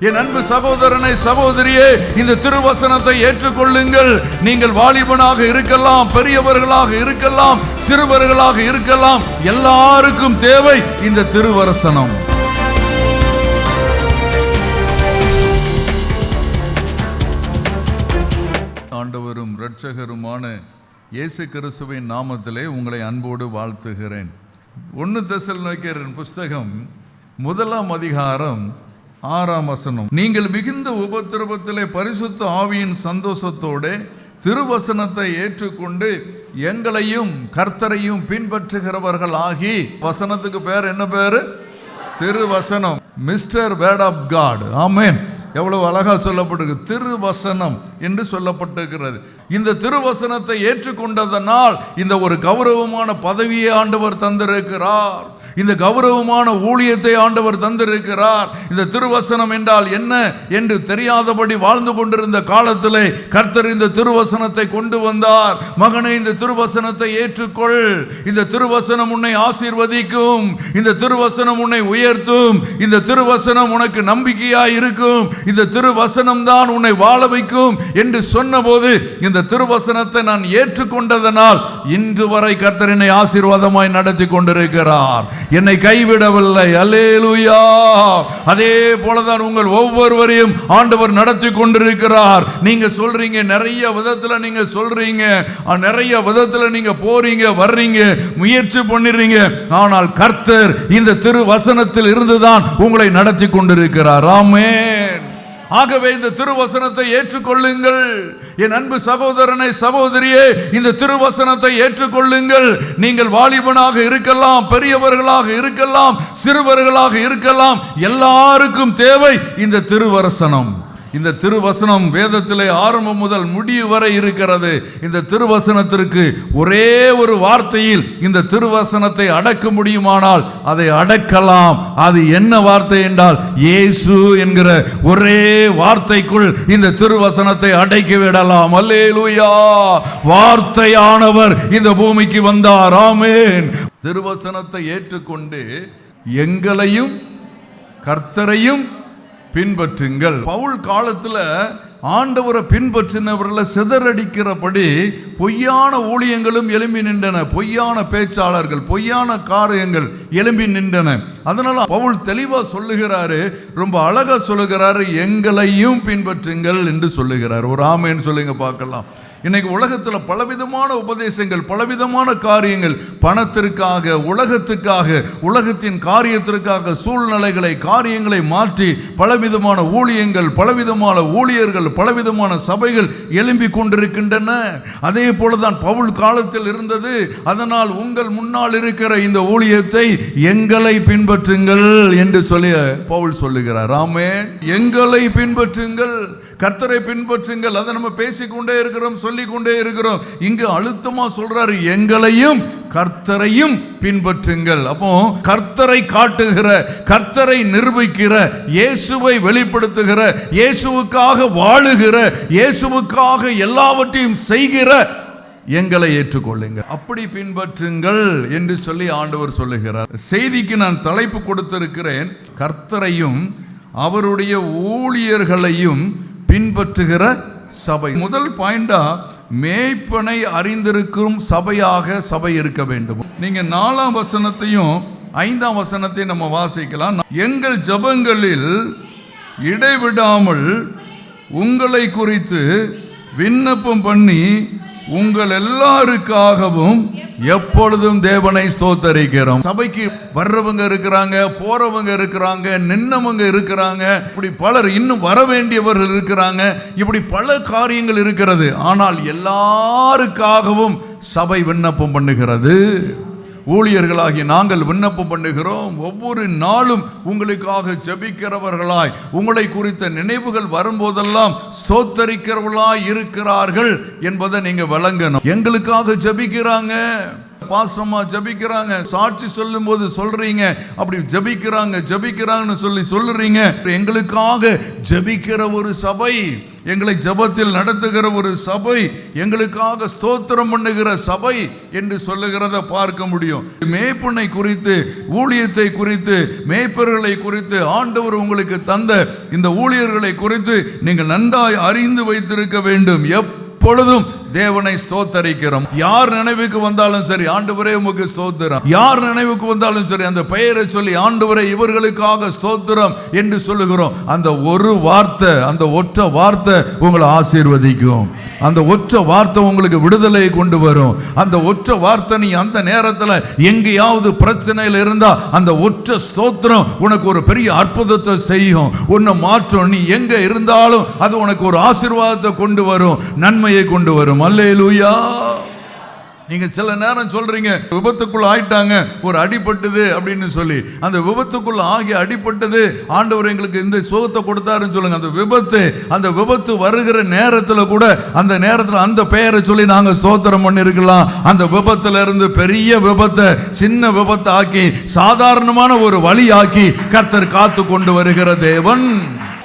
என் அன்பு சகோதரனை சகோதரியே, இந்த திருவசனத்தை ஏற்றுக்கொள்ளுங்கள். நீங்கள் வாலிபனாக இருக்கலாம், பெரியவர்களாக இருக்கலாம், சிறுவர்களாக இருக்கலாம், எல்லாருக்கும் தேவை இந்த திருவசனம். ஆண்டவரும் இரட்சகருமான இயேசு கிறிஸ்துவின் நாமத்திலே உங்களை அன்போடு வாழ்த்துகிறேன். 1 தெசலோனிக்கேயர் புஸ்தகம் 1 அதிகாரம் 6 நீங்கள் மிகுந்த உபத்திரவத்திலே பரிசுத்த ஆவியின் சந்தோஷத்தோடு திருவசனத்தை ஏற்றுக்கொண்டு எங்களையும் கர்த்தரையும் பின்பற்றுகிறவர்கள் ஆகி, வசனத்துக்கு பேர் என்ன பேரு? திருவசனம், மிஸ்டர் வேர்ட் ஆஃப் காட். ஆமென். எவ்வளவு அழகா சொல்லப்பட்டிருக்கு, திருவசனம் என்று சொல்லப்பட்டிருக்கிறது. இந்த திருவசனத்தை ஏற்றுக்கொண்டதனால் இந்த ஒரு கௌரவமான பதவியை ஆண்டவர் தந்திருக்கிறார். இந்த கௌரவமான ஊழியத்தை ஆண்டவர் தந்திருக்கிறார். இந்த திருவசனம் என்றால் என்ன என்று தெரியாதபடி வாழ்ந்து கொண்டிருந்த காலத்திலே கர்த்தர் இந்த திருவசனத்தை கொண்டு வந்தார். மகனே, இந்த திருவசனத்தை ஏற்றுக்கொள். இந்த திருவசனம் உன்னை ஆசீர்வதிக்கும். இந்த திருவசனம் உன்னை உயர்த்தும். இந்த திருவசனம் உனக்கு நம்பிக்கையாய் இருக்கும். இந்த திருவசனம் தான் உன்னை வாழ வைக்கும் என்று சொன்னபோது இந்த திருவசனத்தை நான் ஏற்றுக்கொண்டதனால் இன்று வரை கர்த்தர் என்னை ஆசீர்வாதமாய் நடத்தி கொண்டிருக்கிறார். என்னை கைவிடவில்லை. அல்லேலூயா. அதே போலதான் உங்கள் ஒவ்வொருவரையும் ஆண்டவர் நடத்தி கொண்டிருக்கிறார். நீங்க சொல்றீங்க, நிறைய விதத்துல நீங்க சொல்றீங்க, நிறைய விதத்துல நீங்க போறீங்க, வர்றீங்க, முயற்சி பண்ணிடுறீங்க. ஆனால் கர்த்தர் இந்த திருவசனத்தில் இருந்துதான் உங்களை நடத்தி கொண்டிருக்கிறார். ஆமென். ஆகவே இந்த திருவசனத்தை ஏற்றுக்கொள்ளுங்கள். என் அன்பு சகோதரனை சகோதரியே, இந்த திருவசனத்தை ஏற்றுக்கொள்ளுங்கள். நீங்கள் வாலிபனாக இருக்கலாம், பெரியவர்களாக இருக்கலாம், சிறுவர்களாக இருக்கலாம், எல்லாருக்கும் தேவை இந்த திருவசனம். இந்த திருவசனம் வேதத்திலே ஆரம்பம் முதல் முடிவு வரை இருக்கிறது. இந்த திருவசனத்திற்கு ஒரே ஒரு வார்த்தையில் இந்த திருவசனத்தை அடக்க முடியுமானால் அதை அடக்கலாம். அது என்ன வார்த்தை என்றால் இயேசு என்கிற ஒரே வார்த்தைக்குள் இந்த திருவசனத்தை அடக்கி விடலாம். அல்லேலூயா. வார்த்தையானவர் இந்த பூமிக்கு வந்தார். ஆமென். திருவசனத்தை ஏற்றுக்கொண்டு எங்களையும் கர்த்தரையும் பின்பற்றுங்கள். பவுல் காலத்துல ஆண்டவரை பின்பற்றினவர்களை சிதறடிக்கிறபடி பொய்யான ஊழியங்களும் எழும்பி நின்றன. பொய்யான பேச்சாளர்கள், பொய்யான காரியங்கள் எழும்பி நின்றன. அதனால பவுல் தெளிவா சொல்லுகிறாரு, ரொம்ப அழகா சொல்லுகிறாரு, எங்களையும் பின்பற்றுங்கள் என்று சொல்லுகிறார். ஒரு ஆமென் சொல்லுங்க பார்க்கலாம். இன்னைக்கு உலகத்துல பலவிதமான உபதேசங்கள், பலவிதமான காரியங்கள், பணத்திற்காக, உலகத்துக்காக, உலகத்தின் காரியத்திற்காக சூழ்நிலைகளை, காரியங்களை மாற்றி பலவிதமான ஊழியங்கள், பலவிதமான ஊழியர்கள், பலவிதமான சபைகள் எழும்பி கொண்டிருக்கின்றன. அதே போலதான் பவுல் காலத்தில் இருந்தது. அதனால் உங்கள் முன்னால் இருக்கிற இந்த ஊழியத்தை எங்களை பின்பற்றுங்கள் என்று சொல்லி பவுல் சொல்லுகிறார். ஆமென். எங்களை பின்பற்றுங்கள், கர்த்தரை பின்பற்றுங்கள். அதை நம்ம பேசிக்கொண்டே இருக்கிறோம், சொல்லிக் கொண்டே இருக்கிறோம். இங்கு அழுத்தமா சொல்றாரு, எங்களையும் கர்த்தரையும் பின்பற்றுங்கள். அப்போ கர்த்தரை காட்டுகிற, கர்த்தரை நிரூபிக்கிற, இயேசுவை வெளிப்படுத்துகிற, இயேசுவுக்காக வாழுகிற, இயேசுவுக்காக எல்லாவற்றையும் செய்கிற எங்களை ஏற்றுக்கொள்ளுங்க, அப்படி பின்பற்றுங்கள் என்று சொல்லி ஆண்டவர் சொல்லுகிறார். செய்திக்கு நான் தலைப்பு கொடுத்திருக்கிறேன், கர்த்தரையும் அவருடைய ஊழியர்களையும் பின்பற்றுகிற சபை. முதல் பாயிண்டா, மேய்ப்பனை அறிந்திருக்கும் சபையாக சபை இருக்க வேண்டும். நீங்க 4ஆம் வசனத்தையும் 5ஆம் வசனத்தையும் நம்ம வாசிக்கலாம். எங்கள் ஜெபங்களில் இடைவிடாமல் உங்களை குறித்து விண்ணப்பம் பண்ணி உங்கள் எல்லாருக்காகவும் எப்பொழுதும் தேவனை ஸ்தோத்தரிக்கிறோம். சபைக்கு வர்றவங்க இருக்கிறாங்க, போறவங்க இருக்கிறாங்க, நின்னவங்க இருக்கிறாங்க, இப்படி பலர் இன்னும் வர வேண்டியவர்கள் இருக்கிறாங்க. இப்படி பல காரியங்கள் இருக்கிறது. ஆனால் எல்லாருக்காகவும் சபை விண்ணப்பம் பண்ணுகிறது. ஊழியர்களாகி நாங்கள் விண்ணப்பம் பண்ணுகிறோம். ஒவ்வொரு நாளும் உங்களுக்காக ஜெபிக்கிறவர்களாய், உங்களை குறித்த நினைவுகள் வரும்போதெல்லாம் ஸ்தோத்தரிக்கிறவர்களாய் இருக்கிறார்கள் என்பதை நீங்க விளங்கணும். எங்களுக்காக ஜெபிக்கிறாங்க. பாசமா ஜபிக்கிறாங்க, சாட்சி சொல்லும் போது சொல்றீங்க, அப்படி ஜபிக்கிறாங்கன்னு சொல்லி சொல்லுறீங்க. எங்களுக்காக ஜபிக்கிற ஒரு சபை, எங்களை ஜபத்தில் நடத்துகிற ஒரு சபை, எங்களுக்காக ஸ்தோத்திரம் பண்ணுகிற சபை என்று சொல்லுகிறத பார்க்க முடியும். மேய்ப்பனை குறித்து, ஊழியத்தை குறித்து, மேய்ப்பர்களை குறித்து, ஆண்டவர் உங்களுக்கு தந்த இந்த ஊழியர்களை குறித்து நீங்கள் நன்றாய் அறிந்து வைத்திருக்க வேண்டும். எப்பொழுதும் தேவனை ஸ்தோத்தரிக்கிறோம். யார் நினைவுக்கு வந்தாலும் சரி, ஆண்டவரே உமக்கு ஸ்தோத்திரம். யார் நினைவுக்கு வந்தாலும் சரி, அந்த பெயரை சொல்லி ஆண்டவரே இவர்களுக்காக ஸ்தோத்திரம் என்று சொல்லுகிறோம். அந்த ஒரு வார்த்தை, அந்த ஒற்றை வார்த்தை உங்களை ஆசீர்வதிக்கும். அந்த ஒற்றை வார்த்தை உங்களுக்கு விடுதலை கொண்டு வரும். அந்த ஒற்றை வார்த்தை, நீ அந்த நேரத்தில் எங்கேயாவது பிரச்சனையில் இருந்தா அந்த ஒற்றை ஸ்தோத்திரம் உனக்கு ஒரு பெரிய அற்புதத்தை செய்யும், உன்னை மாற்றும். நீ எங்க இருந்தாலும் அது உனக்கு ஒரு ஆசீர்வாதத்தை கொண்டு வரும், நன்மையை கொண்டு வரும். அல்லேலூயா. நீங்க சில நேரம் சொல்றீங்க, விபத்துக்குள்ள ஆயிட்டாங்க, ஒரு அடிபட்டது அப்படின்னு சொல்லி. அந்த விபத்துக்குள்ள ஆகி அடிபட்டது, ஆண்டவர் எங்களுக்கு இந்த சுகத்தை கொடுத்தாருன்னு சொல்லுங்க. அந்த விபத்து வருகிற நேரத்தில் கூட அந்த நேரத்தில் அந்த பெயரை சொல்லி நாங்க ஸ்தோத்திரம் பண்ணிருக்கலாம். அந்த விபத்துல இருந்து பெரிய விபத்தை சின்ன விபத்தை ஆக்கி சாதாரணமான ஒரு வழி ஆக்கி கர்த்தர் காத்து கொண்டு வருகிற தேவன்.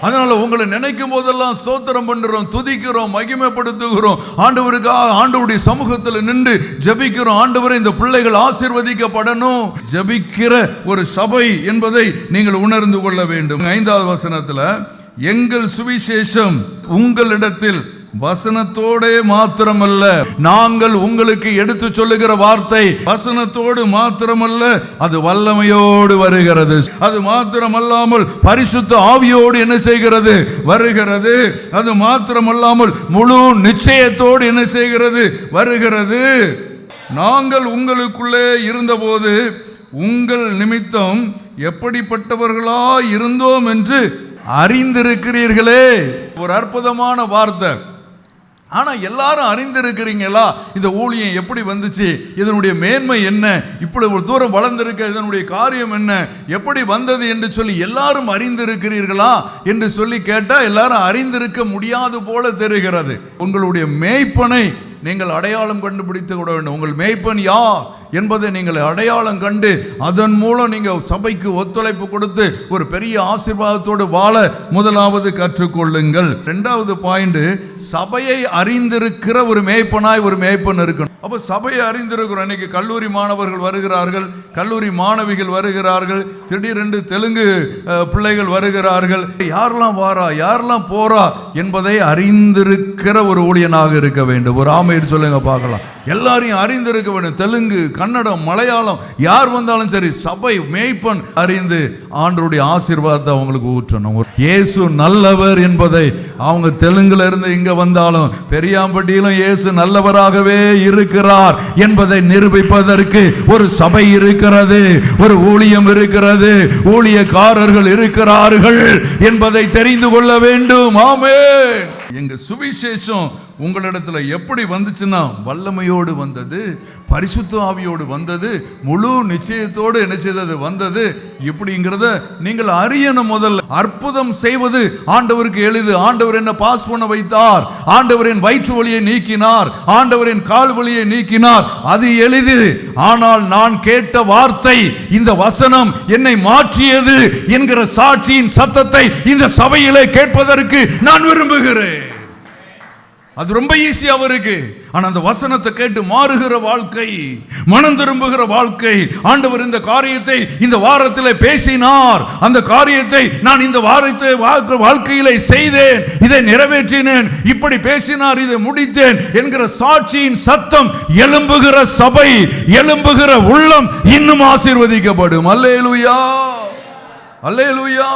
அதனால உங்களை நினைக்கும் போதெல்லாம் ஸ்தோத்திரம் பண்றோம், துதிக்கிறோம், மகிமைப்படுத்துகிறோம். ஆண்டவருக்காக ஆண்டவருடைய சமூகத்தில் நின்று ஜபிக்கிறோம். ஆண்டவரே இந்த பிள்ளைகள் ஆசீர்வதிக்கப்படணும். ஜபிக்கிற ஒரு சபை என்பதை நீங்கள் உணர்ந்து கொள்ள வேண்டும். 5வது வசனத்தில், எங்கள் சுவிசேஷம் உங்களிடத்தில் வசனத்தோடே மாத்திரமல்ல, நாங்கள் உங்களுக்கு எடுத்து சொல்லுகிற வார்த்தை வசனத்தோடு மாத்திரமல்ல, அது வல்லமையோடு வருகிறது. அது மாத்திரமல்லாமல் பரிசுத்த ஆவியோடு என்ன செய்கிறது? வருகிறது. அது மாத்திரமல்லாமல் முழு நிச்சயத்தோடு என்ன செய்கிறது? வருகிறது. நாங்கள் உங்களுக்குள்ளே இருந்தபோது உங்கள் நிமித்தம் எப்படிப்பட்டவர்களா இருந்தோம் என்று அறிந்திருக்கிறீர்களே. ஒரு அற்புதமான வார்த்தை. ஆனா எல்லாரும் அறிந்திருக்கிறீங்களா? இந்த ஊழியம் எப்படி வந்துச்சு, இதனுடைய மேன்மை என்ன, இப்படி ஒரு தூரம் வளர்ந்திருக்க இதனுடைய காரியம் என்ன, எப்படி வந்தது என்று சொல்லி எல்லாரும் அறிந்திருக்கிறீர்களா என்று சொல்லி கேட்டா எல்லாரும் அறிந்திருக்க முடியாது போல தெரிகிறது. உங்களுடைய மேய்ப்பனை நீங்கள் அடையாளம் கண்டுபிடித்து விட வேண்டும். உங்கள் மேய்ப்பன் யார் என்பதை நீங்கள் அடையாளம் கண்டு அதன் மூலம் நீங்கள் சபைக்கு ஒத்துழைப்பு கொடுத்து ஒரு பெரிய ஆசீர்வாதத்தோடு வாழ முதலாவது கற்றுக்கொள்ளுங்கள். 2வது பாயிண்ட், சபையை அறிந்திருக்கிற ஒரு மேய்ப்பனாய் ஒரு மேய்ப்பன் இருக்கணும். அப்போ சபையை அறிந்திருக்கிறோம். இன்னைக்கு கல்லூரி மாணவர்கள் வருகிறார்கள், கல்லூரி மாணவிகள் வருகிறார்கள், திடீரென்று தெலுங்கு பிள்ளைகள் வருகிறார்கள். யாரெல்லாம் வாரா, யாரெல்லாம் போறா என்பதை அறிந்திருக்கிற ஒரு ஊழியனாக இருக்க வேண்டும். ஒரு ஆமையிட்டு சொல்லுங்க பார்க்கலாம். எல்லாரையும் அறிந்திருக்க வேண்டும். தெலுங்கு, கன்னடம், மலையாளம் யார் வந்தாலும் சரி, சபை மேய்ப்பன் அறிந்து ஆண்டவருடைய ஆசீர்வாதத்தை அவங்களுக்கு ஊற்றணும். இயேசு நல்லவர் என்பதை அவங்க தெலுங்குல இருந்து இங்க வந்தாலும் பெரியாம்பட்டியிலும் இயேசு நல்லவராகவே இருக்கிறார் என்பதை நிரூபிப்பதற்கு ஒரு சபை இருக்கிறது, ஒரு ஊழியம் இருக்கிறது, ஊழியக்காரர்கள் இருக்கிறார்கள் என்பதை தெரிந்து கொள்ள வேண்டும். ஆமென். எங்க சுவிசேஷம் உங்களிடத்துல எப்படி வந்துச்சுன்னா வல்லமையோடு வந்தது, பரிசுத்த ஆவியோடு வந்தது, முழு நிச்சயத்தோடு என்ன செய்தது? வந்தது. இப்படிங்கிறத நீங்கள் அறியணும். முதல்ல அற்புதம் செய்வது ஆண்டவருக்கு எளிது. ஆண்டவர் என்ன பாஸ் பண்ண வைத்தார், ஆண்டவரின் வயிற்று வலியை நீக்கினார், ஆண்டவரின் கால் வலியை நீக்கினார், அது எளிது. ஆனால் நான் கேட்ட வார்த்தை, இந்த வசனம் என்னை மாற்றியது என்கிற சாட்சியின் சத்தத்தை இந்த சபையிலே கேட்பதற்கு நான் விரும்புகிறேன். அது ரொம்ப ஈஸியா இருக்கு. ஆனா அந்த வசனத்தை கேட்டு மாறுகிற வாழ்க்கை, மனம் திரும்புகிற வாழ்க்கை. ஆண்டவர் இந்த காரியத்தை இந்த வாரத்தில் பேசினார், அந்த காரியத்தை நான் இந்த வாரத்தை வாழ்க்கையில செய்தேன், இதை நிறைவேற்றினேன், இப்படி பேசினார், இதை முடித்தேன் என்கிற சாட்சியின் சத்தம் எழும்புகிற சபை, எழும்புகிற உள்ளம் இன்னும் ஆசீர்வதிக்கப்படும். அல்லேலூயா, அல்லேலூயா.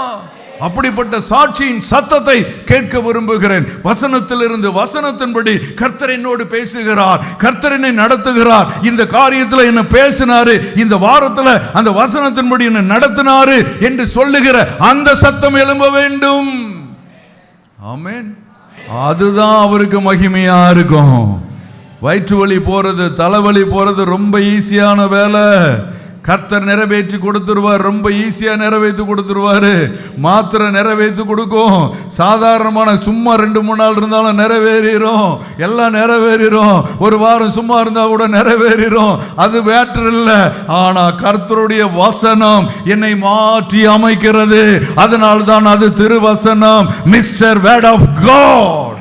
அப்படிப்பட்ட சாட்சியின் சத்தத்தை கேட்க விரும்புகிறேன். வசனத்திலிருந்து, வசனத்தின்படி கர்த்தர் என்னோடு பேசுகிறார், கர்த்தர் என்னை நடத்துகிறார், இந்த காரியத்தில் என்ன பேசினாரு, இந்த வாரத்தில் அந்த வசனத்தின்படி என்ன நடத்தினாரு என்று சொல்லுகிற அந்த சத்தம் எழும்ப வேண்டும். ஆமென். அதுதான் அவருக்கு மகிமையா இருக்கும். வயிற்று வலி போறது, தலைவலி போறது ரொம்ப ஈஸியான வேலை. கர்த்தர் நிறைவேற்றி கொடுத்துருவார். ரொம்ப ஈஸியா நிறைவேற்றி கொடுத்துருவாரு. மாத்திரை நிறைவேற்றி கொடுக்கும். சாதாரணமான சும்மா 2-3 நாள் இருந்தாலும் நிறைவேறிடும். எல்லாம் நிறைவேறிடும். ஒரு வாரம் சும்மா இருந்தா கூட நிறைவேறிடும். அது வேட்டர் இல்லை. ஆனா கர்த்தருடைய வசனம் என்னை மாற்றி அமைக்கிறது. அதனால்தான் அது திருவசனம், மிஸ்டர் வேர்ட் ஆஃப் காட்.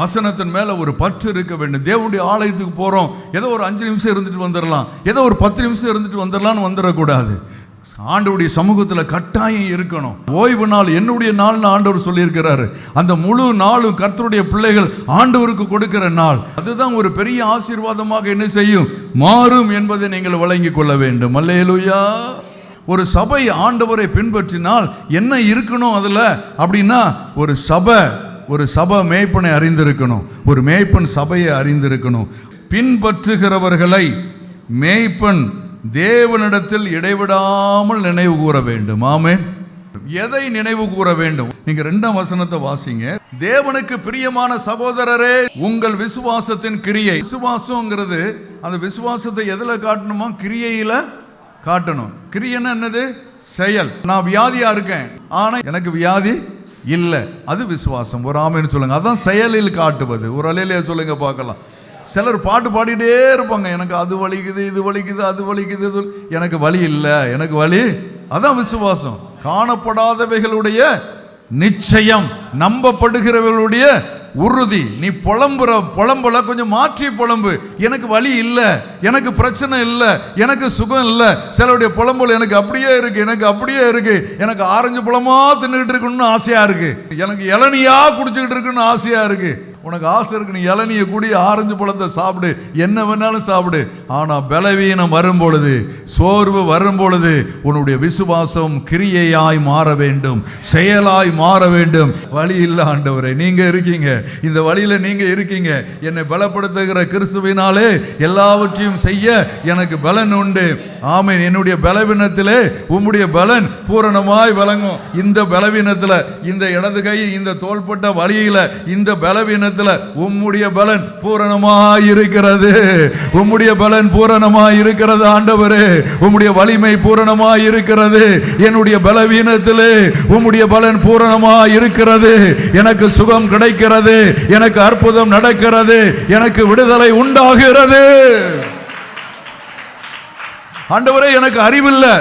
வசனத்தின் மேல ஒரு பற்று இருக்க வேண்டும். தேவனுடைய ஆலயத்துக்கு போறோம், ஏதோ ஒரு 5 நிமிஷம் இருந்துட்டு வந்துடலாம், ஏதோ ஒரு 10 நிமிஷம் இருந்துட்டு வந்துடலாம்னு வந்துடக்கூடாது. ஆண்டவருடைய சமூகத்தில் கட்டாயம் இருக்கணும். ஓய்வு நாள் என்னுடைய நாள்னு ஆண்டவர் சொல்லியிருக்கிறாரு. அந்த முழு நாளும் கர்த்தருடைய பிள்ளைகள் ஆண்டவருக்கு கொடுக்கிற நாள். அதுதான் ஒரு பெரிய ஆசீர்வாதமாக என்ன செய்யும், மாறும் என்பதை நீங்கள் வழங்கிக் கொள்ள வேண்டும். அல்லேலூயா. ஒரு சபை ஆண்டவரை பின்பற்றினால் என்ன இருக்கணும் அதுல அப்படின்னா, ஒரு சபை மேய்ப்பனை அறிந்திருக்கணும். ஒரு மேய்ப்பன் சபையை அறிந்திருக்கணும். பின்பற்றுகிறவர்களை மேய்ப்பன் தேவனிடத்தில் இடைவிடாமல் நினைவு கூற வேண்டும். ஆமென். எதை நினைவு கூற வேண்டும்? நீங்க 2ஆம் வசனத்தை வாசிங்க. தேவனுக்கு பிரியமான சகோதரரே, உங்கள் விசுவாசத்தின் கிரியை. விசுவாசம்ங்கிறது அந்த விசுவாசத்தை எதுல காட்டணுமா? கிரியையில காட்டணும். கிரியைன்னா என்னது? செயல். நான் வியாதியா இருக்கேன், ஆனா எனக்கு வியாதி இல்ல, அது விசுவாசம். ஒரு ஆமென்னு சொல்லுங்க. அதான் செயலில் காட்டுவது. ஒரு அல்லேலூயா சொல்லுங்க பார்க்கலாம். சிலர் பாட்டு பாடிட்டே இருப்பாங்க, எனக்கு அது வலிக்குது, இது வலிக்குது, அது வலிக்குது, எனக்கு வலி இல்லை, எனக்கு வலி. அதான் விசுவாசம். காணப்படாதவைகளுடைய நிச்சயம், நம்பப்படுகிறவர்களுடைய உறுதி. நீ புலம்பல கொஞ்சம் மாற்றி புலம்பு. எனக்கு வலி இல்லை, எனக்கு பிரச்சனை இல்லை, எனக்கு சுகம் இல்லை. சிலருடைய புலம்பல் எனக்கு அப்படியே இருக்கு, எனக்கு அப்படியே இருக்கு, எனக்கு ஆரஞ்சு பழமா தின்னுட்டு இருக்கணும்னு ஆசையா இருக்கு, எனக்கு இளநியா குடிச்சுக்கிட்டு இருக்குன்னு ஆசையா இருக்கு. உனக்கு ஆசை இருக்கு, நீ இளநியை கூடி ஆரஞ்சு பழத்தை சாப்பிடு, என்ன வேணாலும் சாப்பிடு. ஆனா பலவீனம் வரும் பொழுது, சோர்வு வரும் பொழுது உன்னுடைய விசுவாசம் கிரியையாய் மாற வேண்டும், செயலாய் மாற வேண்டும். வழி இல்லை ஆண்டவரே, நீங்க இருக்கீங்க, இந்த வழியில நீங்க இருக்கீங்க. என்னை பலப்படுத்துகிற கிறிஸ்துவினாலே எல்லாவற்றையும் செய்ய எனக்கு பலன் உண்டு. ஆமென். என்னுடைய பலவீனத்திலே உம்முடைய பலன் பூரணமாய் விளங்கும். இந்த பலவீனத்துல, இந்த இடது கை இந்த தோள்பட்ட வழியில, இந்த பலவீன உம்முடைய பலன் பூரணமாய் இருக்கிறது. உம்முடைய பலன் பூரணமாய் இருக்கிறது ஆண்டவரே. உம்முடைய வலிமை பூரணமாய் இருக்கிறது. என்னுடைய பலவீனத்திலே உம்முடைய பலன் பூரணமாய் இருக்கிறது. எனக்கு சுகம் கிடைக்கிறது, எனக்கு அற்புதம் நடக்கிறது, எனக்கு விடுதலை உண்டாகிறது. ஆண்டவரே, எனக்கு அறிவில்லை,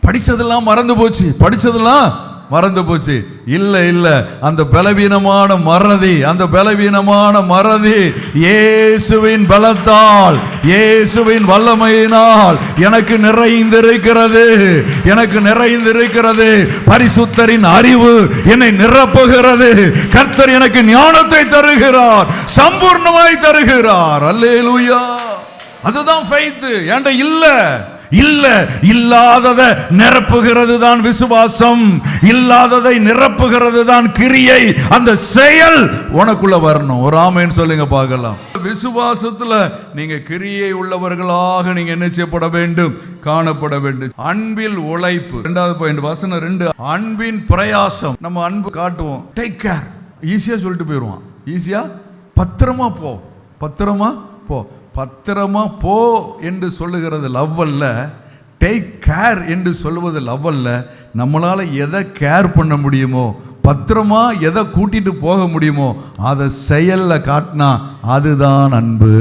படிச்சதெல்லாம் மறந்து போச்சு, படிச்சதெல்லாம் மறந்து போச்சு. இல்ல இல்ல, அந்த பலவீனமான மறதி, அந்த பலவீனமான மறதி இயேசுவின் பலத்தால், இயேசுவின் வல்லமையினால் எனக்கு நிறைந்திருக்கிறது, எனக்கு நிறைந்திருக்கிறது. பரிசுத்தரின் அறிவு என்னை நிரப்புகிறது. கர்த்தர் எனக்கு ஞானத்தை தருகிறார், சம்பூர்ணமாய் தருகிறார். அல்லேலூயா. அதுதான் ஃபெய்த். ஏன்டா இல்ல இல்ல, இல்லாததை நிரப்புகிறது தான் விசுவாசம். இல்லாததை நிரப்புகிறது தான் கிரியை. அந்த செயல் உனக்குள்ள வரணும். ஒரு ஆமென் சொல்லுங்க பார்க்கலாம். விசுவாசத்துல நீங்க கிரியை உள்ளவர்களாக நீங்க என்ன செய்யப்பட வேண்டும்? காணப்பட வேண்டும். அன்பில் உழைப்பு. 2வது பாயிண்ட், வசனம் 2. அன்பின் பிரயாசம். நம்ம அன்பு காட்டுவோம். Take care. ஈஸியா சொல்லிட்டு போயிடுவான். ஈஸியா பத்திரமா போ, பத்திரமா போ. பத்திரமா போ என்று சொல்லுகிறது லவ் அல்ல. டேக் கேர் என்று சொல்லுவது லவ் அல்ல. நம்மளால எதை கேர் பண்ண முடியுமோ, பத்திரமா எதை கூட்டிட்டு போக முடியுமோ அதை செயல்ல காட்டினா அதுதான் அன்பு.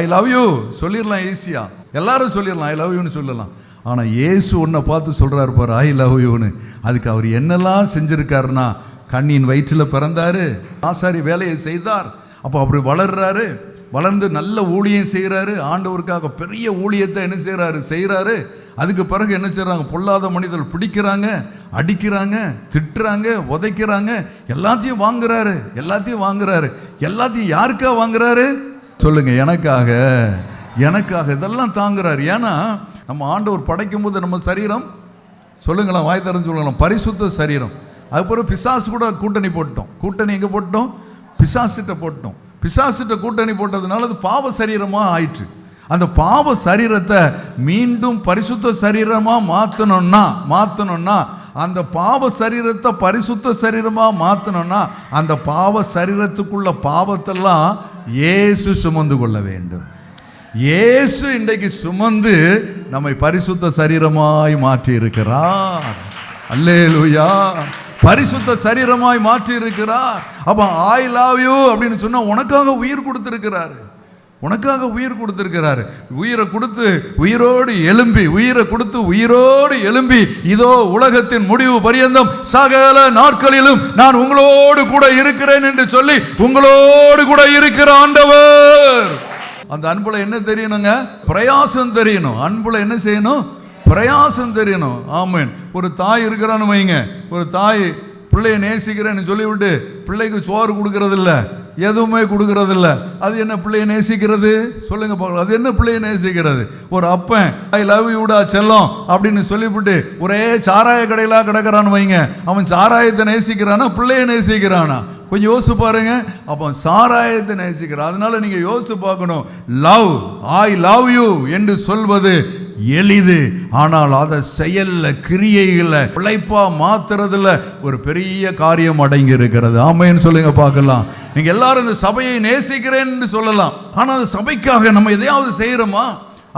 ஐ லவ் யூ சொல்லிடலாம் ஈஸியா, எல்லாரும் சொல்லிடலாம் ஐ லவ் யூன்னு சொல்லலாம். ஆனா இயேசு உன்னை பார்த்து சொல்றாரு பாரு, ஐ லவ் யூன்னு. அதுக்கு அவர் என்னெல்லாம் செஞ்சிருக்காருன்னா, கண்ணின் வயிற்றில் பிறந்தாரு, ஆசாரி வேலையை செய்தார், அப்போ அப்படி வளர்றாரு, வளர்ந்து நல்ல ஊழியம் செய்கிறாரு, ஆண்டவருக்காக பெரிய ஊழியத்தை என்ன செய்கிறாரு. அதுக்கு பிறகு என்ன செய்கிறாங்க? பொல்லாத மனிதர்கள் பிடிக்கிறாங்க, அடிக்கிறாங்க, திட்டுறாங்க, உதைக்கிறாங்க, எல்லாத்தையும் வாங்குறாரு, எல்லாத்தையும் வாங்குறாரு. எல்லாத்தையும் யாருக்காக வாங்குறாரு சொல்லுங்க? எனக்காக, எனக்காக இதெல்லாம் தாங்குறாரு. ஏன்னா நம்ம ஆண்டவர் படைக்கும் போது நம்ம சரீரம், சொல்லுங்களேன், வாய் திறந்து சொல்லுங்களேன், பரிசுத்த சரீரம். அதுக்கப்புறம் பிசாசு கூட கூட்டணி போட்டோம். கூட்டணி எங்கே போட்டோம்? பிசாசிட்ட போட்டோம். பிசாசிட்ட கூட்டணி போட்டதுனால அது பாவ சரீரமாக ஆயிற்று. அந்த பாவ சரீரத்தை மீண்டும் பரிசுத்த சரீரமாக மாற்றணும்னா அந்த பாவ சரீரத்தை பரிசுத்த சரீரமாக மாற்றணும்னா அந்த பாவ சரீரத்துக்குள்ள பாவத்தெல்லாம் இயேசு சுமந்து கொள்ள வேண்டும். இயேசு இன்றைக்கு சுமந்து நம்மை பரிசுத்த சரீரமாய் மாற்றி இருக்கிறார். அல்லேலூயா. பரிசுத்த சரீரமாய் மாற்றி இருக்கிறார். அப்ப ஐ லவ் யூ அப்படின்னு சொன்னா உனக்காக உயிர் கொடுத்திருக்கிறாரு, உனக்காக உயிர் கொடுத்திருக்கிறாரு. உயிரை கொடுத்து உயிரோடு எழும்பி, உயிரை கொடுத்து உயிரோடு எழும்பி, இதோ உலகத்தின் முடிவு பரியந்தம் சகல நாட்களிலும் நான் உங்களோடு கூட இருக்கிறேன் என்று சொல்லி உங்களோடு கூட இருக்கிற ஆண்டவர். அந்த அன்புல என்ன தெரியணுங்க? பிரயாசம் தெரியணும். அன்புல என்ன செய்யணும்? பிரயாசம் தெரியணும். ஆமென். ஒரு தாய் இருக்கிறான்னு வைங்க, ஒரு தாய் பிள்ளையை நேசிக்கிறேன்னு சொல்லிவிட்டு பிள்ளைக்கு சோறு கொடுக்கறது இல்லை, எதுவுமே கொடுக்கறது இல்லை. அது என்ன பிள்ளையை நேசிக்கிறது? சொல்லுங்க பார்க்கலாம். அது என்ன பிள்ளையை நேசிக்கிறது? ஒரு அப்பன் ஐ லவ் யூடா செல்லம் அப்படின்னு சொல்லிவிட்டு ஒரே சாராய கடையில கிடக்கிறான்னு வைங்க, அவன் சாராயத்தை நேசிக்கிறானா பிள்ளையை நேசிக்கிறானா? கொஞ்சம் யோசிச்சு பாருங்க. அப்போ சாராயத்தை நேசிக்கிறான். அதனால நீங்க யோசிச்சு பார்க்கணும். லவ், ஐ லவ் யூ என்று சொல்வது எளிது, ஆனால் அதை செயல்ல கிரியைகளை உழைப்பா மாத்துறதுல ஒரு பெரிய காரியம் அடங்கி இருக்கிறது. ஆமைன்னு சொல்லுங்க பார்க்கலாம். நீங்க எல்லாரும் இந்த சபையை நேசிக்கிறேன்னு சொல்லலாம், ஆனா அந்த சபைக்காக நம்ம எதையாவது செய்யறோமா?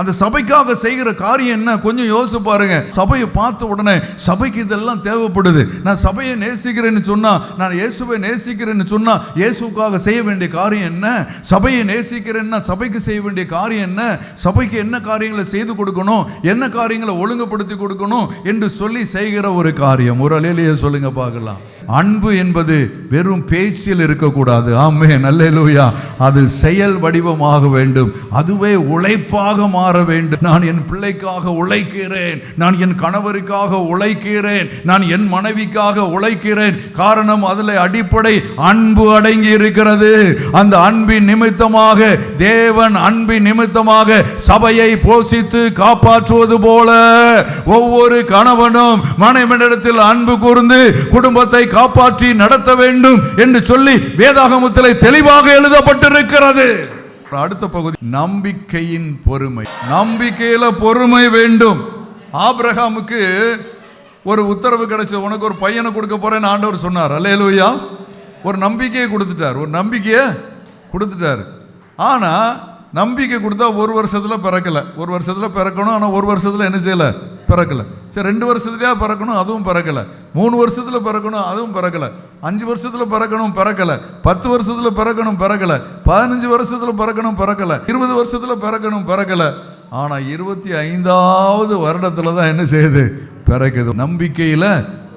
அந்த சபைக்காக செய்கிற காரியம் என்ன? கொஞ்சம் யோசிச்சு பாருங்க. சபையை பார்த்த உடனே சபைக்கு இதெல்லாம் தேவைப்படுது. நான் சபையை நேசிக்கிறேன்னு சொன்னா, நான் இயேசுவை நேசிக்கிறேன்னு சொன்னா இயேசுக்காக செய்ய வேண்டிய காரியம் என்ன? சபையை நேசிக்கிறேன்னா சபைக்கு செய்ய வேண்டிய காரியம் என்ன? சபைக்கு என்ன காரியங்களை செய்து கொடுக்கணும், என்ன காரியங்களை ஒழுங்குபடுத்தி கொடுக்கணும் என்று சொல்லி செய்கிற ஒரு காரியம். ஒரு அல்லேலூயா சொல்லுங்க பார்க்கலாம். அன்பு என்பது வெறும் பேச்சில் இருக்கக்கூடாது. ஆமென். அல்லேலூயா. அது செயல் வடிவமாக வேண்டும். அதுவே உழைப்பாக மாற வேண்டும். நான் என் பிள்ளைக்காக உழைக்கிறேன், நான் என் கணவருக்காக உழைக்கிறேன், நான் என் மனைவிக்காக உழைக்கிறேன். காரணம், அதில் அடிப்படை அன்பு அடங்கி இருக்கிறது. அந்த அன்பின் நிமித்தமாக, தேவன் அன்பின் நிமித்தமாக சபையை போஷித்து காப்பாற்றுவது போல ஒவ்வொரு கணவனும் மனைவியிடத்தில் அன்பு கூர்ந்து குடும்பத்தை காப்பாற்றி நடத்த வேண்டும் என்று சொல்லி வேதாகமத்தில் தெளிவாக எழுதப்பட்டிருக்கிறது. அடுத்த பகுதி நம்பிக்கையின் பொறுமை. நம்பிக்கையில பொறுமை வேண்டும். ஆபிரகாமுக்கு ஒரு உத்தரவு கிடைச்சது, உனக்கு ஒரு பையனை கொடுக்க போறேன்னு ஆண்டவர் சொன்னார். அல்லேலூயா. ஒரு நம்பிக்கையை கொடுத்துட்டார், ஒரு நம்பிக்கையை கொடுத்துட்டார். ஆனா நம்பிக்கை கொடுத்தா ஒரு வருஷத்துல பிறக்கல. ஒரு வருஷத்துல பிறக்கணும், ஆனா ஒரு வருஷத்துல என்ன செய்யல? பிறக்கல. சரி, 2 வருஷத்துலயா பிறக்கணும், அதுவும் பிறக்கல. 3 வருஷத்துல பிறக்கணும், அதுவும் பிறக்கல. 5 வருஷத்துல பிறக்கணும், பிறக்கல. 10 வருஷத்துல பிறக்கணும், பிறக்கல. 15 வருஷத்துல பிறக்கணும், பிறக்கல. 20 வருஷத்துல பிறக்கணும், பிறக்கல. ஆனா 25வது வருடத்துல தான் என்ன செய்யுது? பிறக்குது. நம்பிக்கையில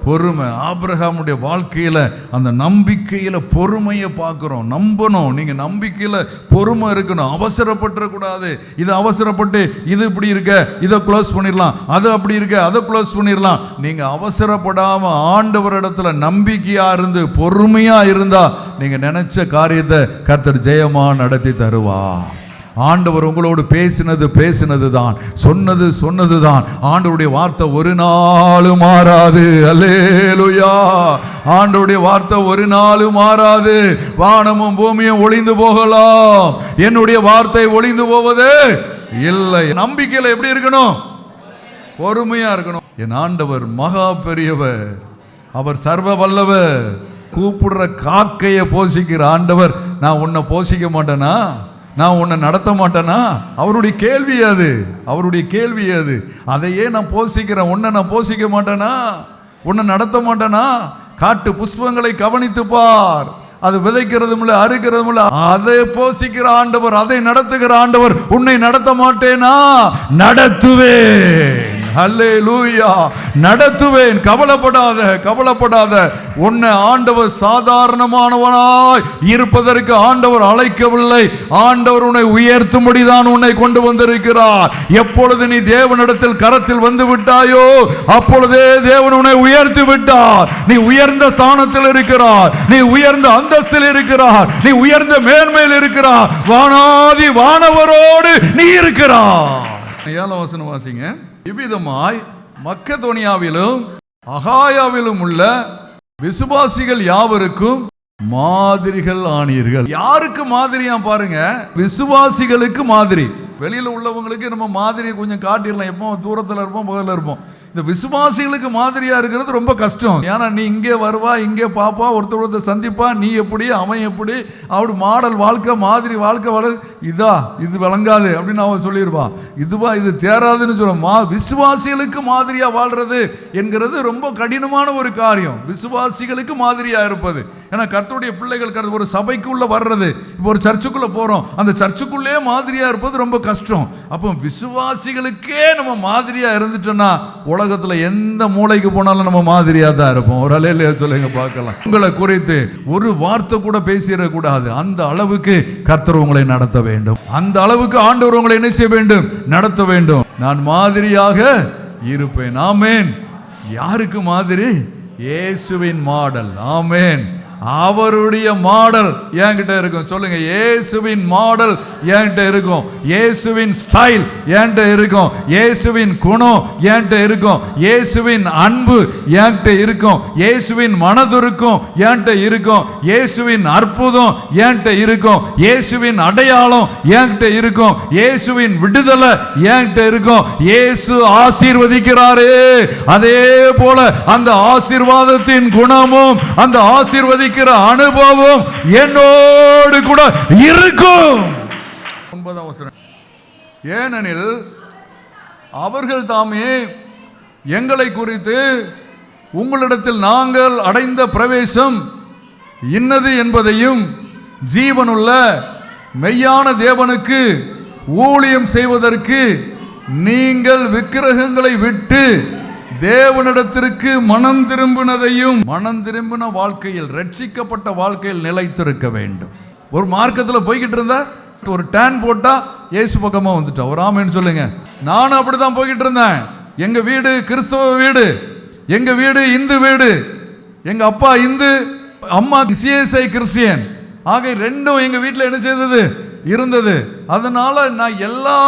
பொறுமை. ஆபிரகாமுடைய வாழ்க்கையில அந்த நம்பிக்கையில பொறுமையை பார்க்கிறோம். நம்பணும். நீங்க நம்பிக்கையில பொறுமை இருக்கணும். அவசரப்பட்டுறக்கூடாது. இது அவசரப்பட்டு இது இப்படி இருக்க, இதை க்ளோஸ் பண்ணிடலாம், அது அப்படி இருக்க, அதை க்ளோஸ் பண்ணிடலாம். நீங்க அவசரப்படாம ஆண்டவரிடத்துல நம்பிக்கையா இருந்து பொறுமையா இருந்தா நீங்க நினைச்ச காரியத்தை கர்த்தர் ஜெயமா நடத்தி தருவார். ஆண்டவர் உங்களோடு பேசினது தான், சொன்னது தான். ஆண்டவருடைய வார்த்தை ஒரு நாளும் மாறாது. அல்லேலூயா. ஆண்டவருடைய வார்த்தை ஒரு நாளும் மாறாது. வானமும் பூமியும் ஒளிந்து போகலாம், என்னுடைய வார்த்தை ஒளிந்து போவதே இல்லை. நம்பிக்கையில எப்படி இருக்கணும்? பொறுமையா இருக்கணும். என் ஆண்டவர் மகா பெரியவர், அவர் சர்வ வல்லவர். கூப்பிடுற காக்கையை போஷிக்கிற ஆண்டவர் நான் உன்னை போஷிக்க மாட்டேனா? நான் உன்னை நடத்த மாட்டேனா? அவருடைய கேள்வி அது, அவருடைய கேள்வி அது. அதையே நான் போஷிக்கிறேன், உன்னை நான் போஷிக்க மாட்டேனா? உன்னை நடத்த மாட்டேனா? காட்டு புஷ்பங்களை கவனித்து பார், அது விதைக்கிறதும் இல்லை, அறுக்கிறதும் இல்லை. அதை போஷிக்கிற ஆண்டவர், அதை நடத்துகிற ஆண்டவர் உன்னை நடத்த மாட்டேனா? நடத்துவேன். அல்லேலூயா. நடத்துவேன். கவலைப்படாத, கவலைப்படாத. உன்னை ஆண்டவர் சாதாரணமானவனாய் இருப்பதற்கு ஆண்டவர் அழைக்கவில்லை. ஆண்டவர் உன்னை உயர்த்தும்படிதான் உன்னை கொண்டு வந்திருக்கிறார். எப்பொழுது நீ தேவனிடத்தில் கரத்தில் வந்து விட்டாயோ அப்பொழுதே தேவன் உன்னை உயர்த்தி விட்டார். நீ உயர்ந்த ஸ்தானத்தில் இருக்கிறார், நீ உயர்ந்த அந்தஸ்தில் இருக்கிறார், நீ உயர்ந்த மேன்மையில் இருக்கிறார். வானாதி வானவரோடு நீ இருக்கிறார். 7ஆம் வசனம் வாசிங்க. இவ்விதமாய் மக்கெதோனியாவிலும் அகாயாவிலும் உள்ள விசுவாசிகள் யாவருக்கும் மாதிரிகள் ஆனீர்கள். யாருக்கு மாதிரியா பாருங்க? விசுவாசிகளுக்கு மாதிரி. வெளியில உள்ளவங்களுக்கு நம்ம மாதிரி கொஞ்சம் காட்டிடலாம். எப்போ தூரத்தில் இருப்போம், பக்கத்தில் இருப்போம். இந்த விசுவாசிகளுக்கு மாதிரியா இருக்கிறது ரொம்ப கஷ்டம். ஏன்னா நீ இங்கே வருவா, இங்கே பாப்பா, ஒருத்தர் சந்திப்பா, நீ எப்படி அவன் எப்படி, அப்படி மாடல் வாழ்க்கை மாதிரி வாழ்க்கை இது விளங்காது அப்படின்னு அவன் சொல்லிடுவான். இது தேராதுன்னு சொல்ல. விசுவாசிகளுக்கு மாதிரியா வாழ்றது என்கிறது ரொம்ப கடினமான ஒரு காரியம். விசுவாசிகளுக்கு மாதிரியா இருப்பது. ஏன்னா கர்த்தருடைய பிள்ளைகள் ஒரு சபைக்குள்ள வர்றது, இப்போ ஒரு சர்ச்சுக்குள்ள போறோம், அந்த சர்ச்சுக்குள்ளே மாதிரியா இருப்பது ரொம்ப கஷ்டம். அப்போ விசுவாசிகளுக்கே நம்ம மாதிரியா இருந்துட்டோம்னா உலகத்துல எந்த மூளைக்கு போனாலும் நம்ம மாதிரியா தான் இருப்போம். ஒரு அலையில சொல்லுங்க பார்க்கலாம். உங்களை குறித்து ஒரு வார்த்தை கூட பேசிடக்கூடாது. அந்த அளவுக்கு கர்த்தர் உங்களை நடத்த வேண்டும். அந்த அளவுக்கு ஆண்டவர் உங்களை என்ன செய்ய வேண்டும்? நடத்த வேண்டும். நான் மாதிரியாக இருப்பேன். ஆமேன். யாருக்கு மாதிரி? இயேசுவின் மாடல். ஆமேன். அவருடைய மாடல் என்கிட்ட இருக்கும். சொல்லுங்க, இயேசுவின் மாடல் என்கிட்ட இருக்கும். இயேசுவின் ஸ்டைல் என்கிட்ட இருக்கும். இயேசுவின் குணம் என்கிட்ட இருக்கும். இயேசுவின் அன்பு என்கிட்ட இருக்கும். இயேசுவின் மனதுருக்கம் என்கிட்ட இருக்கும். இயேசுவின் அற்புதம் என்கிட்ட இருக்கும். இயேசுவின் அடையாளம் என்கிட்ட இருக்கும். இயேசுவின் விடுதலை என்கிட்ட இருக்கும். இயேசு ஆசீர்வதிக்கிறாரே, அதே போல அந்த ஆசீர்வாதத்தின் குணமும் அந்த ஆசீர்வதி அனுபவம் என்னோடு கூட இருக்கும். 9ஆம் வசனம். ஏனெனில் அவர்கள் தாமே எங்களை குறித்து உங்களிடத்தில் நாங்கள் அடைந்த பிரவேசம் இன்னது என்பதையும் ஜீவனுள்ள மெய்யான தேவனுக்கு ஊழியம் செய்வதற்கு நீங்கள் விக்கிரகங்களை விட்டு தேவனிடத்திற்கு மனம் திரும்பினதையும், மனம் திரும்பின வாழ்க்கையில், ரட்சிக்கப்பட்ட வாழ்க்கையில் நிலைத்திருக்க வேண்டும். ஒரு மார்க்கத்தில் போய்கிட்டு இருந்தா ஒரு டேன் போட்டா இயேசு பக்கமா வந்துட்டா. ஒரு ஆமென் சொல்லுங்க. நானும் அப்படிதான் போய்கிட்டு இருந்தேன். எங்க வீடு கிறிஸ்தவ வீடு, எங்க வீடு இந்து வீடு. எங்க அப்பா இந்து, அம்மா சிஎஸ்ஐ கிறிஸ்டியன். ஆக ரெண்டும் எங்க வீட்டில் என்ன செய்தது? இருந்தது. அதனால நான் எல்லா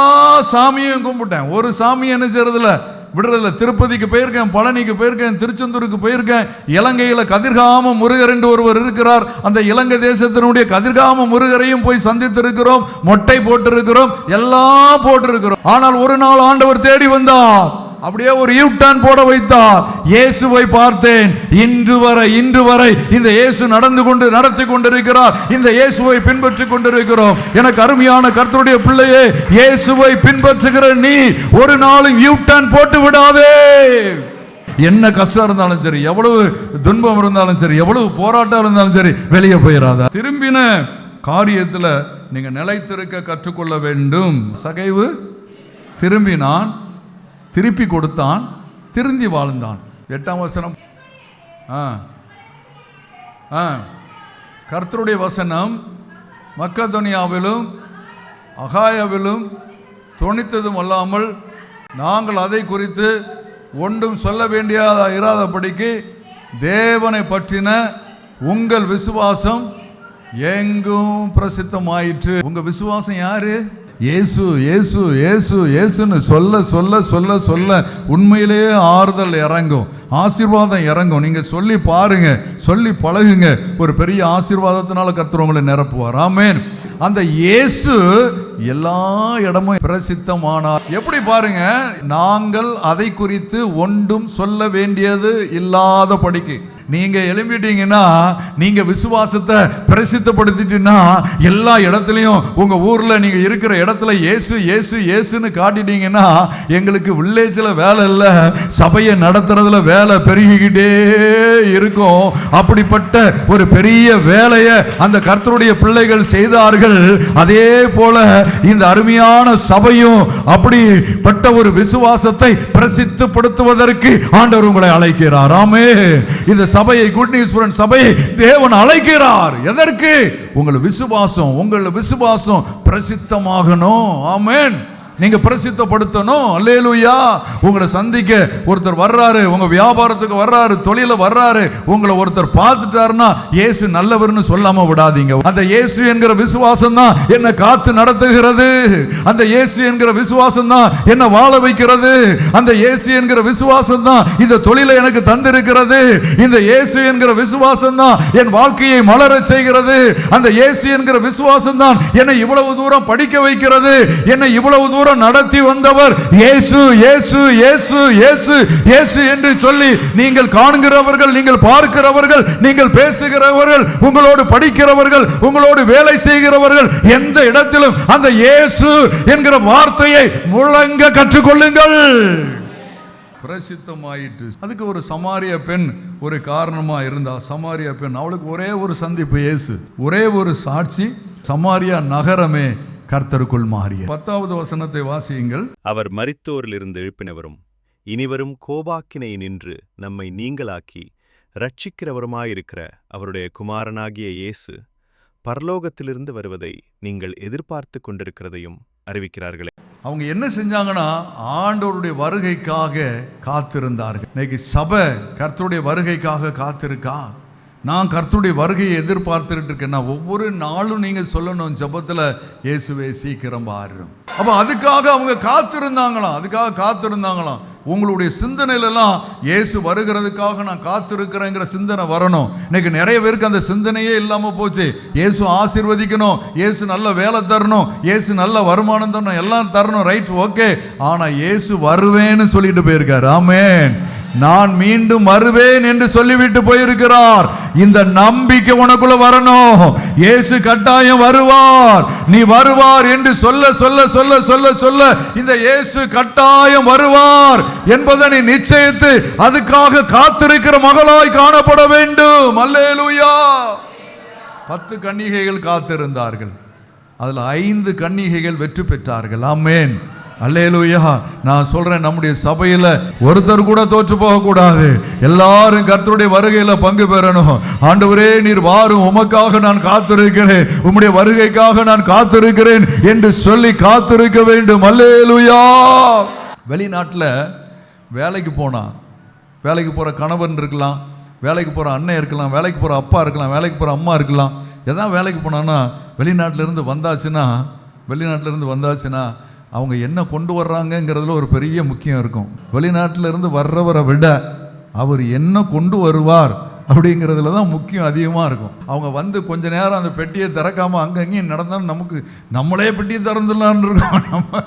சாமியும் கும்பிட்டேன். ஒரு சாமி என்ன செய்யறதுல விடுறதுல. திருப்பதிக்கு போயிருக்கேன், பழனிக்கு போயிருக்கேன், திருச்செந்தூருக்கு போயிருக்கேன். இலங்கையில் கதிர்காம முருகர் என்று ஒருவர் இருக்கிறார். அந்த இலங்கை தேசத்தினுடைய கதிர்காம முருகரையும் போய் சந்தித்திருக்கிறோம். மொட்டை போட்டிருக்கிறோம், எல்லாம் போட்டிருக்கிறோம். ஆனால் ஒரு நாள் ஆண்டவர் தேடி வந்தார். அப்படியே ஒரு யூ-டர்ன் போட வைத்தார். இயேசுவை பார்த்தேன். இன்று வரை இந்த இயேசு நடத்தி கொண்டிருக்கிறார். இந்த இயேசுவை பின்பற்றி கொண்டிருக்கிறோம். எனக்கு அருமையான கர்த்தருடைய பிள்ளையே, இயேசுவை பின்பற்றுகிற நீ ஒரு நாளும் யூ-டர்ன் போட்டு விடாதே. என்ன கஷ்டம் இருந்தாலும் சரி, எவ்வளவு துன்பம் இருந்தாலும் சரி, எவ்வளவு போராட்டம் இருந்தாலும் சரி, வெளியே போயிடாத. திரும்பின காரியத்துல நீங்க நிலைத்திருக்க கற்றுக்கொள்ள வேண்டும். சகைவு திரும்பினான், திருப்பி கொடுத்தான், திருந்தி வாழ்ந்தான். 8ஆம் வசனம். கர்த்தருடைய வசனம் மக்கதோனியாவிலும் அகாயாவிலும் தொனித்ததும் அல்லாமல் நாங்கள் அதை குறித்து ஒன்றும் சொல்ல வேண்டியதா இராதபடிக்கு தேவனை பற்றின உங்கள் விசுவாசம் எங்கும் பிரசித்தமாயிற்று. உங்க விசுவாசம் யாரு? இயேசு இயேசு இயேசு இயேசுன்னு சொல்ல சொல்ல சொல்ல சொல்ல உண்மையிலேயே ஆறுதல் இறங்கும், ஆசீர்வாதம் இறங்கும். நீங்க சொல்லி பாருங்க, சொல்லி பழகுங்க. ஒரு பெரிய ஆசீர்வாதத்தினால கர்த்தர் உங்களை நிரப்புவார். ஆமென். அந்த இயேசு எல்லா இடமும் பிரசித்தமானார். எப்படி பாருங்க, நாங்கள் அதை குறித்து ஒன்றும் சொல்ல வேண்டியது இல்லாத படிக்கு. நீங்க எழும்பிட்டீங்கன்னா, நீங்க விசுவாசத்தை பிரசித்தப்படுத்திட்டீங்கன்னா, எல்லா இடத்துலையும் உங்க ஊர்ல நீங்க இருக்கிற இடத்துல இயேசு இயேசு இயேசுன்னு காட்டிட்டீங்கன்னா, எங்களுக்கு வில்லேஜில் வேலை இல்லை, சபையை நடத்துறதுல வேலை பெருகிக்கிட்டே இருக்கும். அப்படிப்பட்ட ஒரு பெரிய வேலையை அந்த கர்த்தருடைய பிள்ளைகள் செய்தார்கள். அதே போல இந்த அருமையான சபையும் அப்படிப்பட்ட ஒரு விசுவாசத்தை பிரசித்தப்படுத்துவதற்கு ஆண்டவர் உங்களை அழைக்கிறார். ஆமென். இந்த சபையை, குட் நியூஸ் ஃப்ரெண்ட் சபையை தேவன் அழைக்கிறார். எதற்கு? உங்கள் விசுவாசம் பிரசித்தமாகணும். ஆமென். நீங்க பிரசித்தப்படுத்தணும். அல்லேலூயா. உங்களை சந்திக்க ஒருத்தர் வர்றாரு, உங்க வியாபாரத்துக்கு வர்றாரு, தொழில வர்றாரு, உங்களை ஒருத்தர் பார்த்துட்டாருன்னா இயேசு நல்லவர்னு சொல்லாம விடாதீங்க. அந்த இயேசு என்கிற விசுவாசம் தான் என்ன காத்து நடத்துகிறது. அந்த இயேசு என்கிற விசுவாசம் தான் என்ன வாழ வைக்கிறது. அந்த இயேசு என்கிற விசுவாசம் தான் இந்த தொழிலை எனக்கு தந்திருக்கிறது. இந்த இயேசு என்கிற விசுவாசம் தான் என் வாழ்க்கையை மலர செய்கிறது. அந்த இயேசு என்கிற விசுவாசம் தான் என்னை இவ்வளவு தூரம் படிக்க வைக்கிறது, என்னை இவ்வளவு தூரம் காலம் நடத்தி வந்தவர் இயேசு இயேசு இயேசு இயேசு இயேசு என்று சொல்லி நீங்கள் காண்கிறவர்கள், நீங்கள் பார்க்கிறவர்கள், நீங்கள் பேசுகிறவர்கள், உங்களோடு படிக்கிறவர்கள், உங்களோடு வேலை செய்கிறவர்கள், எந்த இடத்திலும் அந்த இயேசு என்கிற வார்த்தையை முழங்க கற்றுக்கொள்ளுங்கள். பிரசித்தமாயிற்று. அதுக்கு ஒரு சமாரிய பெண் ஒரு காரணமா இருந்தா. சமாரிய பெண், அவளுக்கு ஒரே ஒரு சந்திப்பு இயேசு, ஒரே ஒரு சாட்சி, சமாரியா நகரமே கர்த்தருக்குள் மாறிய. 10வது வசனத்தை வாசியுங்கள். அவர் மரித்தோரிலிருந்து எழுப்பினவரும் இனிவரும் கோபாக்கினை நின்று நம்மை நீங்களாக்கி இரட்சிக்கிறவருமாயிருக்கிற அவருடைய குமாரனாகிய இயேசு பரலோகத்திலிருந்து வருவதை நீங்கள் எதிர்பார்த்து கொண்டிருக்கிறதையும் அறிவிக்கிறார்களே. அவங்க என்ன செஞ்சாங்கன்னா, ஆண்டவருடைய வருகைக்காக காத்திருந்தார்கள். இன்னைக்கு சபை கர்த்தருடைய வருகைக்காக காத்திருக்கா? நான் கர்த்தருடைய வருகையை எதிர்பார்த்துட்டு இருக்கேன். ஒவ்வொரு நாளும் நீங்க சொல்லணும் ஜெபத்துல, இயேசுவே சீக்கிரம் வாரும். அப்ப அதுக்காக அவங்க காத்திருந்தாங்களாம். உங்களுடைய சிந்தனையிலெல்லாம் இயேசு வருகிறதுக்காக நான் காத்திருக்கிறேங்கிற சிந்தனை வரணும். இன்னைக்கு நிறைய பேருக்கு அந்த சிந்தனையே இல்லாம போச்சு. இயேசு ஆசீர்வதிக்கணும், இயேசு நல்ல வேலை தரணும், இயேசு நல்ல வருமானம் தரணும், எல்லாம் தரணும், ரைட், ஓகே. ஆனா இயேசு வருவேன்னு சொல்லிட்டு போயிருக்காரு. ஆமென். நான் மீண்டும் வருவேன் என்று சொல்லிவிட்டு போயிருக்கிறார். இந்த நம்பிக்கை உனக்குள்ள வரணும். இயேசு கட்டாயம் வருவார், நீ வருவார் என்று சொல்ல சொல்ல சொல்ல சொல்ல சொல்ல இந்த இயேசு கட்டாயம் வருவார் என்பதை நீ நிச்சயித்து அதுக்காக காத்திருக்கிற மகளாய் காணப்பட வேண்டும். அல்லேலூயா. 10 கன்னிகைகள் காத்திருந்தார்கள். அதுல 5 கன்னிகைகள் வெற்றி பெற்றார்கள். ஆமென். அல்லேலூயா. நான் சொல்றேன், நம்முடைய சபையில ஒருத்தர் கூட தோற்று போக கூடாது. எல்லாரும் கர்த்தருடைய வருகையில பங்கு பெறணும். ஆண்டவரே நீர் வாரும், உமக்காக நான் காத்திருக்கிறேன், உம்முடைய வருகைக்காக நான் காத்திருக்கிறேன் என்று சொல்லி காத்திருக்க வேண்டும். அல்லேலூயா. வெளிநாட்டுல வேலைக்கு போனா, வேலைக்கு போற கணவன் இருக்கலாம், வேலைக்கு போற அண்ணன் இருக்கலாம், வேலைக்கு போற அப்பா இருக்கலாம், வேலைக்கு போற அம்மா இருக்கலாம். எதாவது வேலைக்கு போனான்னா வெளிநாட்டுல இருந்து வந்தாச்சுன்னா அவங்க என்ன கொண்டு வர்றாங்கங்கிறதுல ஒரு பெரிய முக்கியம் இருக்கும். வெளிநாட்டில் இருந்து வர்றவரை விட அவர் என்ன கொண்டு வருவார் அப்படிங்கிறதுல தான் முக்கியம் அதிகமாக இருக்கும். அவங்க வந்து கொஞ்ச நேரம் அந்த பெட்டியை திறக்காமல் அங்கங்கேயும் நடந்தாலும் நம்மளே பெட்டியை திறந்துடலான்னு இருக்கோம்.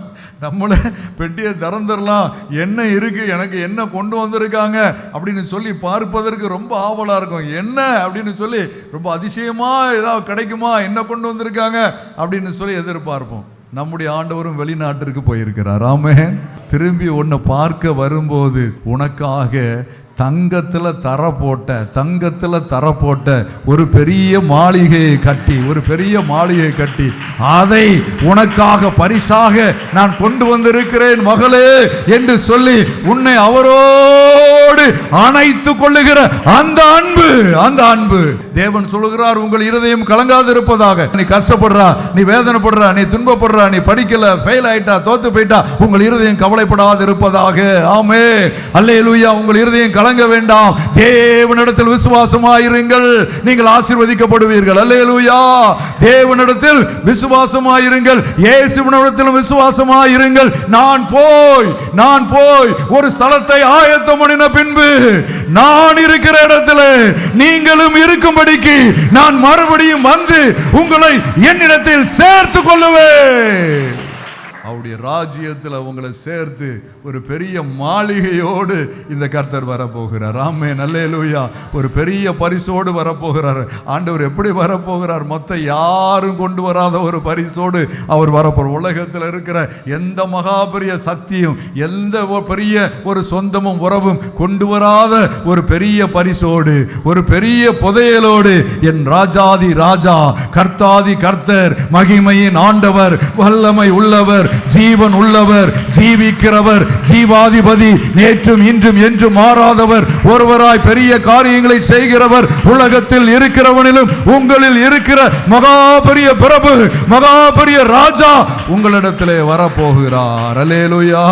நம்மளே பெட்டியை திறந்துடலாம், என்ன இருக்குது, எனக்கு என்ன கொண்டு வந்திருக்காங்க அப்படின்னு சொல்லி பார்ப்பதற்கு ரொம்ப ஆவலாக இருக்கும். என்ன அப்படின்னு சொல்லி ரொம்ப அதிசயமாக ஏதாவது கிடைக்குமா, என்ன கொண்டு வந்திருக்காங்க அப்படின்னு சொல்லி எதிர்பார்ப்போம். நம்முடைய ஆண்டவரும் வெளிநாட்டிற்கு போயிருக்கிறார். ஆமென். திரும்பி உன்னை பார்க்க வரும்போது உனக்காக தங்கத்தில் தர போட்ட ஒரு பெரிய மாளிகையை கட்டி அதை உனக்காக பரிசாக நான் கொண்டு வந்திருக்கிறேன் மகளே என்று சொல்லி உன்னை அவரோடு அணைத்துக் கொள்ளுகிற அந்த அன்பு தேவன் சொல்லுகிறார், உங்கள் இருதயம் கலங்காது இருப்பதாக. நீ கஷ்டப்படுறா, நீ வேதனைப்படுறா, நீ துன்பப்படுறா, நீ படிக்கல, ஃபெயில் ஆயிட்டா, தோத்து போயிட்டா, உங்கள் இருதயம் கவலைப்படாது இருப்பதாக. ஆமென். அல்லேலூயா. உங்கள் இருதயம் கலங்க வேண்டாம். தேவனிடத்தில் விசுவாசமாயிருங்கள், நீங்கள் ஆசீர்வதிக்கப்படுவீர்கள். அல்லேலூயா. தேவனிடத்தில் விசுவாசமாயிருங்கள், இயேசுவினிடத்தில் விசுவாசமாயிருங்கள். நான் போய் ஒரு ஸ்தலத்தை ஆயத்தம் பண்ணின பின்பு நான் இருக்கிற இடத்துல நீங்களும் இருக்கும்படிக்கு நான் மறுபடியும் வந்து உங்களை என்னிடத்தில் சேர்த்துக் கொள்ளுவேன். அவருடைய ராஜ்யத்தில் உங்களை சேர்த்து ஒரு பெரிய மாளிகையோடு இந்த கர்த்தர் வரப்போகிறார். ஆமென். அல்லேலூயா. ஒரு பெரிய பரிசோடு வரப்போகிறார். ஆண்டவர் எப்படி வரப்போகிறார்? மொத்த யாரும் கொண்டு வராத ஒரு பரிசோடு அவர் வரப்போகிறார். உலகத்தில் இருக்கிற எந்த மகா பெரிய சக்தியும் எந்த பெரிய ஒரு சொந்தமும் உறவும் கொண்டு வராத ஒரு பெரிய பரிசோடு, ஒரு பெரிய புதையலோடு என் ராஜாதி ராஜா, கர்த்தாதி கர்த்தர், மகிமையின் ஆண்டவர், வல்லமை உள்ளவர், ஜீவன் உள்ளவர், ஜீவிக்கிறவர், ஜீவாதிபதி, நேற்றும் இன்றும் என்றும் மாறாதவர், ஒருவராய் பெரிய காரியங்களை செய்கிறவர், உலகத்தில் இருக்கிறவனிலும் உங்களில் இருக்கிற மகா பெரிய பிரபு, மகா பெரிய ராஜா உங்களிடத்திலே வரப்போகிறார். அல்லேலூயா.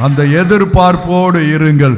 அந்த எதிர்பார்ப்போடு இருங்கள்.